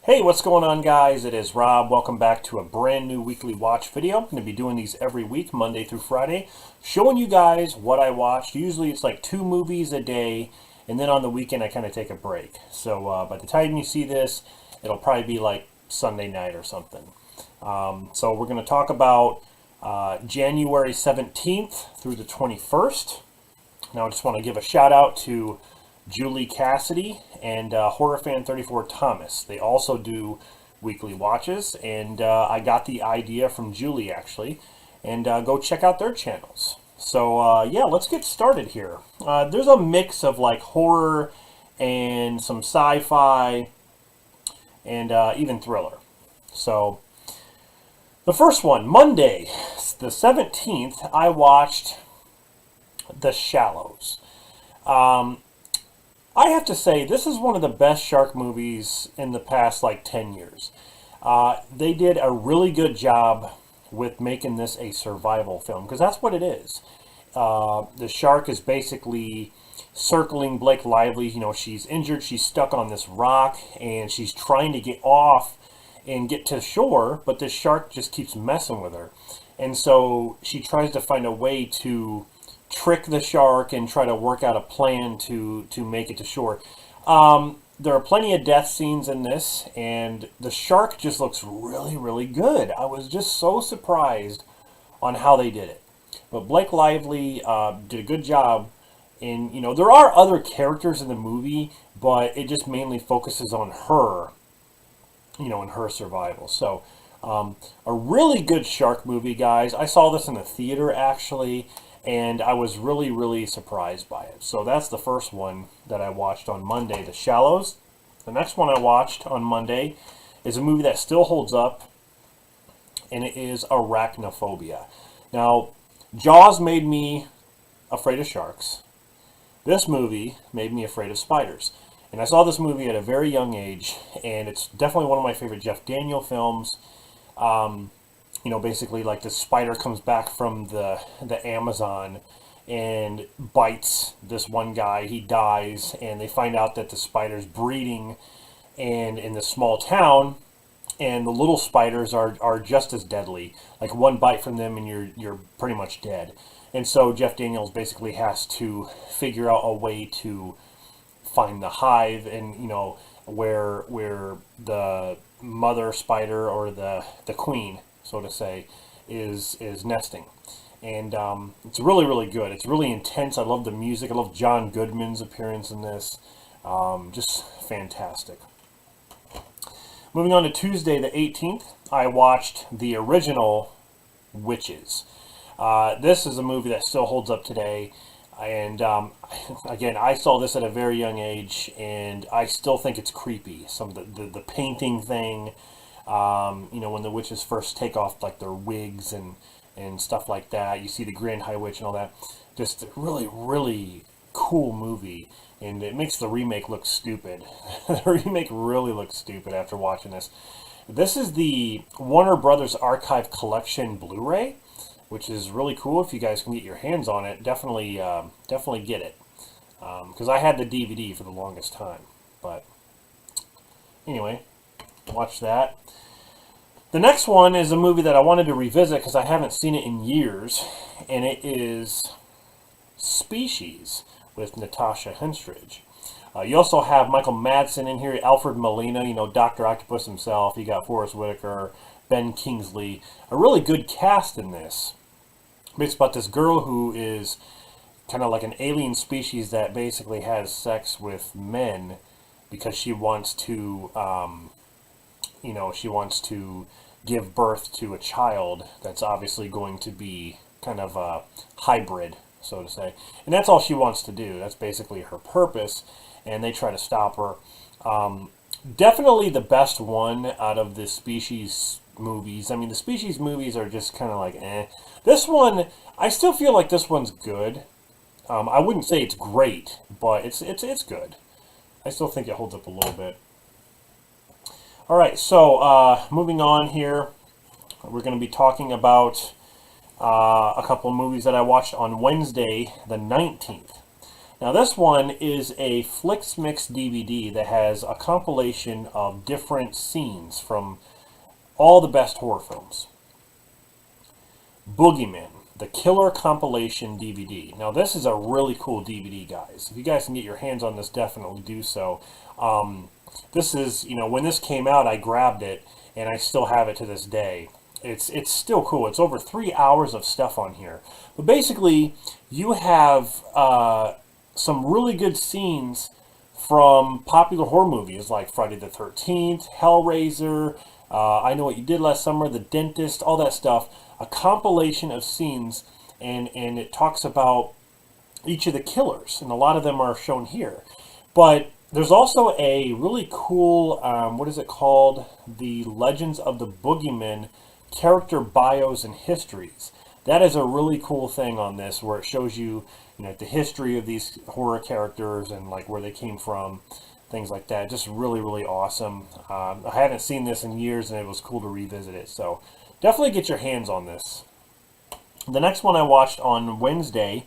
Hey, what's going on, guys? It is Rob. Welcome back to a brand new weekly watch video. I'm going to be doing these every week, Monday through Friday, showing you guys what I watched. Usually it's like 2 movies a day, and then on the weekend I kind of take a break. So by the time you see this, it'll probably be like Sunday night or something. So we're going to talk about January 17th through the 21st. Now I just want to give a shout out to Julie Cassidy and Horrorfan34 Thomas. They also do weekly watches, and I got the idea from Julie actually, and go check out their channels. So yeah, let's get started here. There's a mix of like horror and some sci-fi and even thriller. So the first one, Monday the 17th, I watched The Shallows. I have to say, this is one of the best shark movies in the past, like, 10 years. They did a really good job with making this a survival film, because that's what it is. The shark is basically circling Blake Lively. You know, she's injured, she's stuck on this rock, and she's trying to get off and get to shore, but this shark just keeps messing with her. And so she tries to find a way to trick the shark and try to work out a plan to make it to shore. There are plenty of death scenes in this, and the shark just looks really good. I was just so surprised on how they did it. But Blake Lively did a good job. And you know, there are other characters in the movie, but it just mainly focuses on her, you know, and her survival. So a really good shark movie, guys. I saw this in the theater actually, and I was really surprised by it. So that's the first one that I watched on Monday, The Shallows. The next one I watched on Monday is a movie that still holds up, and it is Arachnophobia. Now, Jaws made me afraid of sharks. This movie made me afraid of spiders. And I saw this movie at a very young age, and it's definitely one of my favorite Jeff Daniel films. You know, basically like the spider comes back from the Amazon and bites this one guy. He dies, and they find out that the spider's breeding and in this small town, and the little spiders are just as deadly. Like one bite from them and you're pretty much dead. And so Jeff Daniels basically has to figure out a way to find the hive, and you know where the mother spider, or the queen, so to say, is nesting. And it's really good. It's really intense. I love the music. I love John Goodman's appearance in this. Just fantastic. Moving on to Tuesday the 18th, I watched the original Witches. This is a movie that still holds up today. And again, I saw this at a very young age, and I still think it's creepy. Some of the painting thing, you know, when the witches first take off like their wigs and stuff like that. You see the Grand High Witch and all that. Just a really cool movie, and it makes the remake look stupid. The remake really looks stupid after watching this. This is the Warner Brothers Archive Collection Blu-ray, which is really cool. If you guys can get your hands on it, definitely get it. Because I had the DVD for the longest time. But anyway, watch that. The next one is a movie that I wanted to revisit because I haven't seen it in years, and it is Species with Natasha Henstridge. You also have Michael Madsen in here, Alfred Molina, you know, Dr. Octopus himself. You got Forrest Whitaker, Ben Kingsley. A really good cast in this. It's about this girl who is kind of like an alien species that basically has sex with men because she wants to, you know, she wants to give birth to a child that's obviously going to be kind of a hybrid, so to say. And that's all she wants to do. That's basically her purpose, and they try to stop her. Definitely the best one out of the Species movies. I mean, the Species movies are just kind of like, eh. This one, I still feel like this one's good. I wouldn't say it's great, but it's good. I still think it holds up a little bit. All right, so moving on here, we're going to be talking about a couple of movies that I watched on Wednesday the 19th. Now this one is a Flicks Mix DVD that has a compilation of different scenes from all the best horror films. Boogeyman, the Killer Compilation DVD. Now this is a really cool DVD, guys. If you guys can get your hands on this, definitely do so. This is, when this came out, I grabbed it, and I still have it to this day. It's still cool. It's over 3 hours of stuff on here. But basically, you have some really good scenes from popular horror movies like Friday the 13th, Hellraiser, I Know What You Did Last Summer, The Dentist, all that stuff. A compilation of scenes, and it talks about each of the killers, and a lot of them are shown here. But there's also a really cool, what is it called? The Legends of the Boogeyman character bios and histories. That is a really cool thing on this, where it shows you, the history of these horror characters and like where they came from, things like that. Just really, really awesome. I hadn't seen this in years, and it was cool to revisit it. So definitely get your hands on this. The next one I watched on Wednesday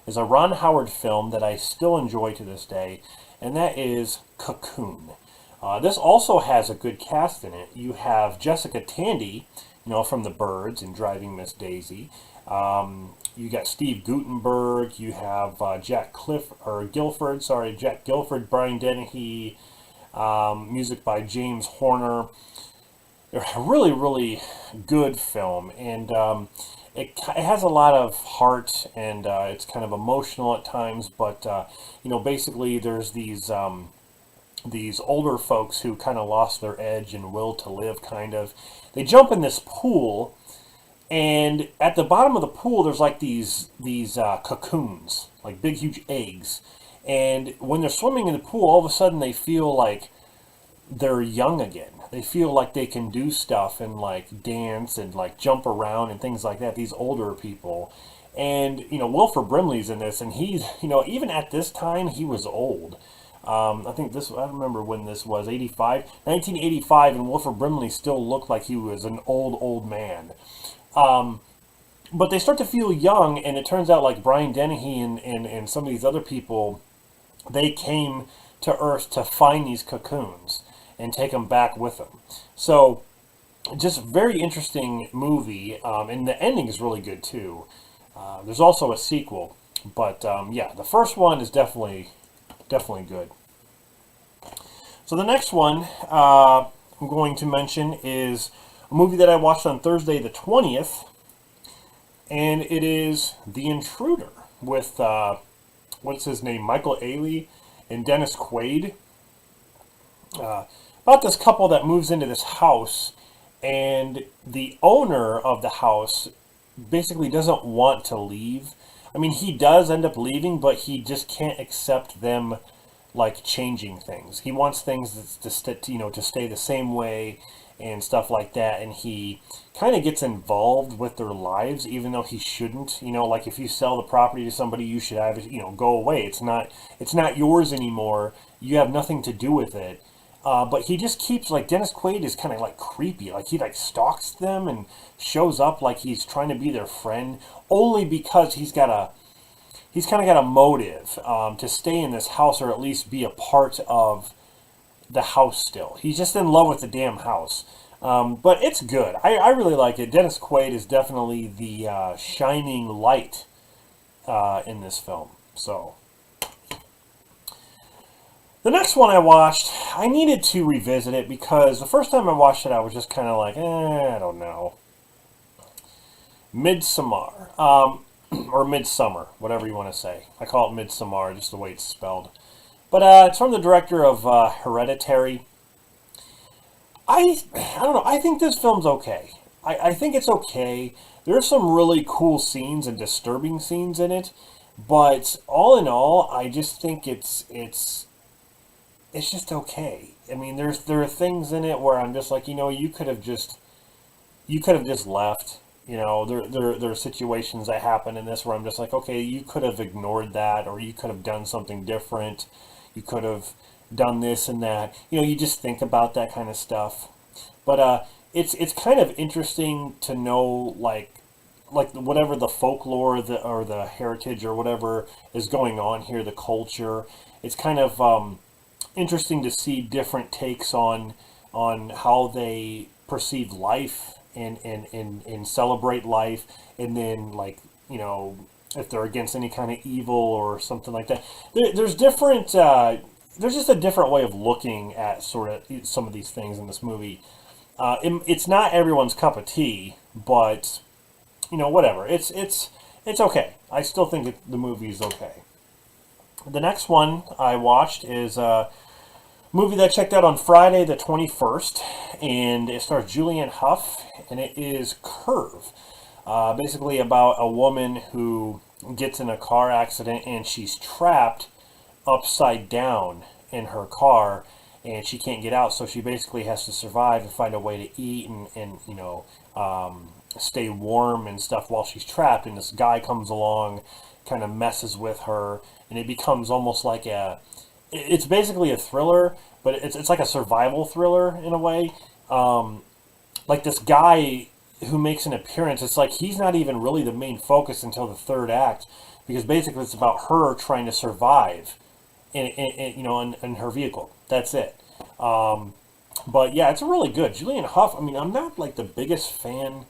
is a Ron Howard film that I still enjoy to this day, and that is Cocoon. This also has a good cast in it. You have Jessica Tandy, from The Birds and Driving Miss Daisy. You got Steve Guttenberg. You have Jack Gilford, Brian Dennehy. Music by James Horner. A really, really good film, and it has a lot of heart, and it's kind of emotional at times. But basically, there's these older folks who kind of lost their edge and will to live. Kind of, they jump in this pool, and at the bottom of the pool, there's like these cocoons, like big, huge eggs. And when they're swimming in the pool, all of a sudden they feel like they're young again. They feel like they can do stuff and like dance and like jump around and things like that. These older people. And, Wilford Brimley's in this, and he's, even at this time, he was old. I think I don't remember when this was, 1985, and Wilford Brimley still looked like he was an old man. But they start to feel young, and it turns out like Brian Dennehy and some of these other people, they came to Earth to find these cocoons and take them back with them. So, just very interesting movie, and the ending is really good too. There's also a sequel, but yeah, the first one is definitely good. So the next one I'm going to mention is a movie that I watched on Thursday the 20th, and it is The Intruder with what's his name, Michael Ealy and Dennis Quaid. About this couple that moves into this house, and the owner of the house basically doesn't want to leave. I mean, he does end up leaving, but he just can't accept them like changing things. He wants things to stay the same way and stuff like that, and he kind of gets involved with their lives, even though he shouldn't. Like if you sell the property to somebody, you should have it, go away. It's not yours anymore. You have nothing to do with it. But he just keeps, like, Dennis Quaid is kind of like creepy. Like he like stalks them and shows up like he's trying to be their friend, only because he's kind of got a motive to stay in this house, or at least be a part of the house still. He's just in love with the damn house. But it's good. I really like it. Dennis Quaid is definitely the shining light in this film. So the next one I watched, I needed to revisit it because the first time I watched it, I was just kind of like, I don't know. Midsommar, or Midsummer, whatever you want to say. I call it Midsommar, just the way it's spelled. But it's from the director of Hereditary. I don't know. I think this film's okay. I think it's okay. There's some really cool scenes and disturbing scenes in it, but all in all, I just think it's just okay. I mean, there are things in it where I'm just like, you could have just left. There are situations that happen in this where I'm just like, okay, you could have ignored that, or you could have done something different. You could have done this and that. You just think about that kind of stuff. But it's kind of interesting to know, like, like whatever the folklore or the heritage or whatever is going on here, the culture. It's kind of interesting to see different takes on how they perceive life and celebrate life, and then, like, you know, if they're against any kind of evil or something like that. There's different. There's just a different way of looking at sort of some of these things in this movie. It's not everyone's cup of tea, but you know, whatever. It's okay. I still think the movie is okay. The next one I watched is a movie that I checked out on Friday the 21st, and it stars Julianne Hough, and it is Curve. Basically about a woman who gets in a car accident and she's trapped upside down in her car, and she can't get out, so she basically has to survive and find a way to eat and you know, stay warm and stuff while she's trapped. And this guy comes along, kind of messes with her, and it becomes almost like it's basically a thriller, but it's like a survival thriller in a way. Like this guy who makes an appearance, it's like he's not even really the main focus until the third act, because basically it's about her trying to survive in you know, in her vehicle. That's it. But yeah, it's really good. Julianne Hough, I mean, I'm not like the biggest fan,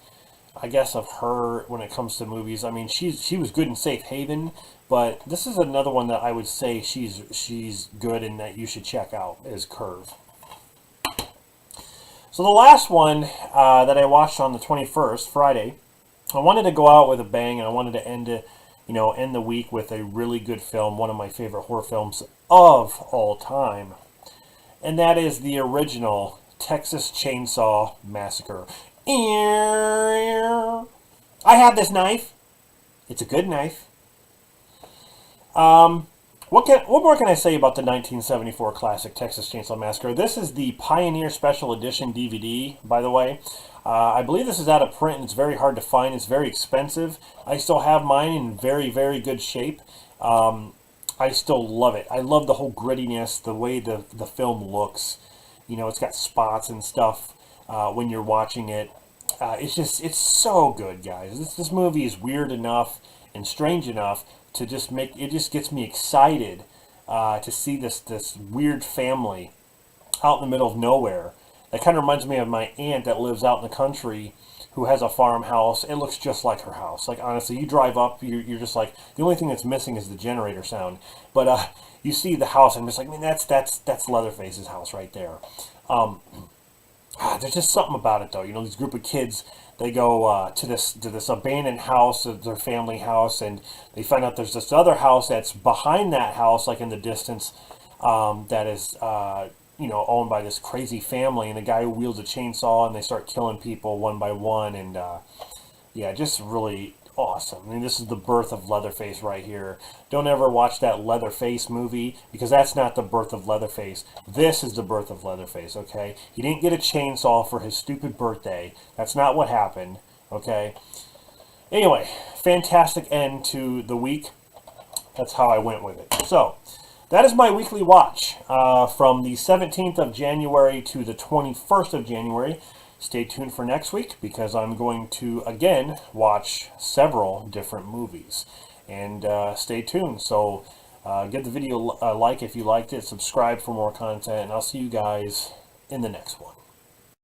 I guess, of her when it comes to movies. I mean, she was good in Safe Haven, but this is another one that I would say she's good and that you should check out, is Curve. So the last one that I watched on the 21st, Friday, I wanted to go out with a bang, and I wanted to end the week with a really good film, one of my favorite horror films of all time. And that is the original Texas Chainsaw Massacre. I have this knife. It's a good knife. What more can I say about the 1974 classic Texas Chainsaw Massacre? This is the Pioneer Special Edition DVD, by the way. I believe this is out of print, and it's very hard to find. It's very expensive. I still have mine in very, very good shape. I still love it. I love the whole grittiness, the way the film looks. You know, it's got spots and stuff when you're watching it. It's so good, guys. This movie is weird enough and strange enough to just gets me excited to see this weird family out in the middle of nowhere. That kind of reminds me of my aunt that lives out in the country, who has a farmhouse. It looks just like her house. Like, honestly, you drive up, you're just like, the only thing that's missing is the generator sound. But you see the house, and I'm just like, man, that's Leatherface's house right there. There's just something about it, though. You know, this group of kids, they go to this abandoned house, their family house, and they find out there's this other house that's behind that house, like in the distance, that is owned by this crazy family, and the guy who wields a chainsaw, and they start killing people one by one, and yeah, just really awesome. I mean, this is the birth of Leatherface right here. Don't ever watch that Leatherface movie, because that's not the birth of Leatherface. This is the birth of Leatherface, okay? He didn't get a chainsaw for his stupid birthday. That's not what happened, okay? Anyway, fantastic end to the week. That's how I went with it. So, that is my weekly watch from the 17th of January to the 21st of January. Stay tuned for next week, because I'm going to, again, watch several different movies. And stay tuned. So give the video a like if you liked it. Subscribe for more content. And I'll see you guys in the next one.